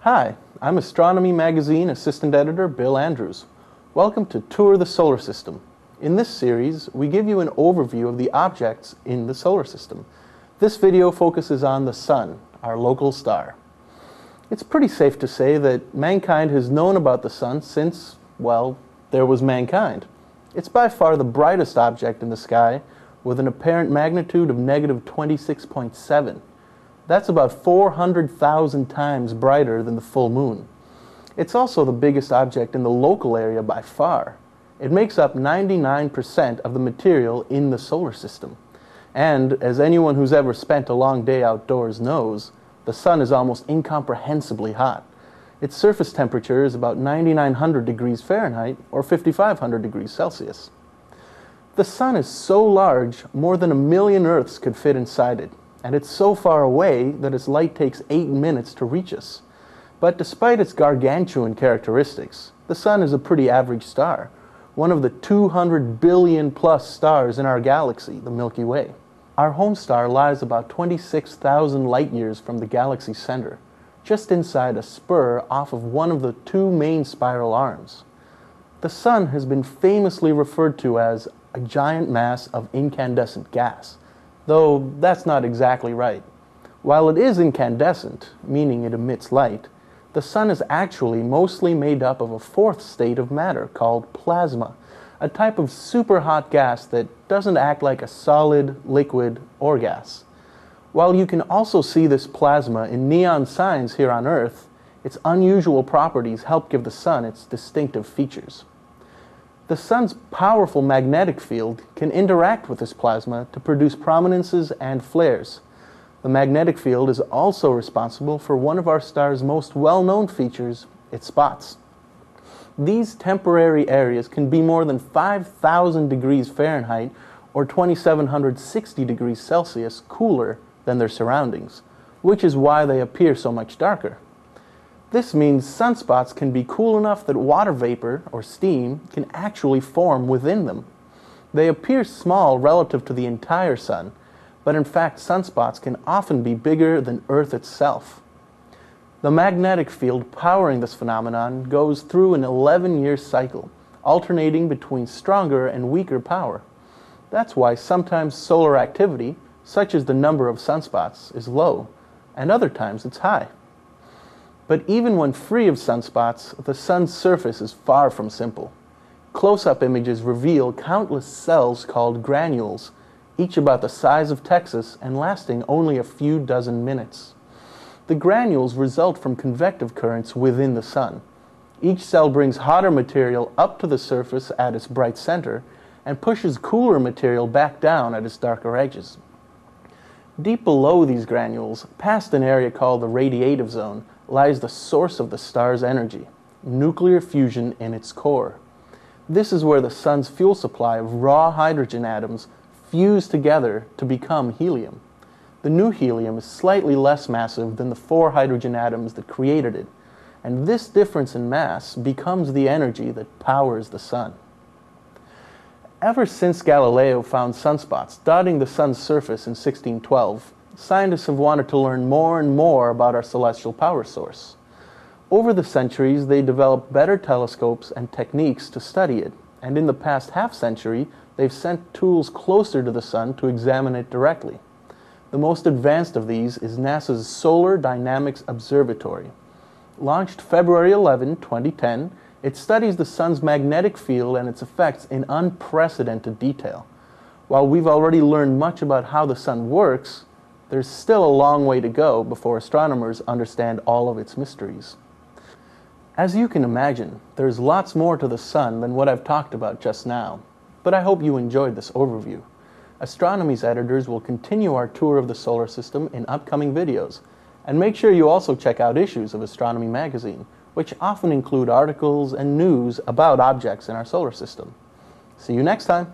Hi, I'm Astronomy Magazine Assistant Editor Bill Andrews. Welcome to Tour the Solar System. In this series, we give you an overview of the objects in the solar system. This video focuses on the Sun, our local star. It's pretty safe to say that mankind has known about the Sun since, well, there was mankind. It's by far the brightest object in the sky, with an apparent magnitude of negative 26.7. That's about 400,000 times brighter than the full moon. It's also the biggest object in the local area by far. It makes up 99% of the material in the solar system. And, as anyone who's ever spent a long day outdoors knows, the Sun is almost incomprehensibly hot. Its surface temperature is about 9,900 degrees Fahrenheit or 5,500 degrees Celsius. The Sun is so large, more than 1 million Earths could fit inside it. And it's so far away that its light takes 8 minutes to reach us. But despite its gargantuan characteristics, the Sun is a pretty average star, one of the 200 billion plus stars in our galaxy, the Milky Way. Our home star lies about 26,000 light years from the galaxy's center, just inside a spur off of one of the two main spiral arms. The Sun has been famously referred to as a giant mass of incandescent gas, though that's not exactly right. While it is incandescent, meaning it emits light, the Sun is actually mostly made up of a fourth state of matter called plasma, a type of super hot gas that doesn't act like a solid, liquid, or gas. While you can also see this plasma in neon signs here on Earth, its unusual properties help give the Sun its distinctive features. The Sun's powerful magnetic field can interact with this plasma to produce prominences and flares. The magnetic field is also responsible for one of our star's most well-known features, its spots. These temporary areas can be more than 5,000 degrees Fahrenheit or 2,760 degrees Celsius cooler than their surroundings, which is why they appear so much darker. This means sunspots can be cool enough that water vapor, or steam, can actually form within them. They appear small relative to the entire Sun, but in fact sunspots can often be bigger than Earth itself. The magnetic field powering this phenomenon goes through an 11-year cycle, alternating between stronger and weaker power. That's why sometimes solar activity, such as the number of sunspots, is low, and other times it's high. But even when free of sunspots, the Sun's surface is far from simple. Close-up images reveal countless cells called granules, each about the size of Texas and lasting only a few dozen minutes. The granules result from convective currents within the Sun. Each cell brings hotter material up to the surface at its bright center and pushes cooler material back down at its darker edges. Deep below these granules, past an area called the radiative zone, lies the source of the star's energy, nuclear fusion in its core. This is where the Sun's fuel supply of raw hydrogen atoms fuse together to become helium. The new helium is slightly less massive than the 4 hydrogen atoms that created it, and this difference in mass becomes the energy that powers the Sun. Ever since Galileo found sunspots dotting the Sun's surface in 1612, scientists have wanted to learn more and more about our celestial power source. Over the centuries, they developed better telescopes and techniques to study it, and in the past half-century, they've sent tools closer to the Sun to examine it directly. The most advanced of these is NASA's Solar Dynamics Observatory. Launched February 11, 2010, it studies the Sun's magnetic field and its effects in unprecedented detail. While we've already learned much about how the Sun works, there's still a long way to go before astronomers understand all of its mysteries. As you can imagine, there's lots more to the Sun than what I've talked about just now, but I hope you enjoyed this overview. Astronomy's editors will continue our tour of the solar system in upcoming videos, and make sure you also check out issues of Astronomy Magazine, which often include articles and news about objects in our solar system. See you next time!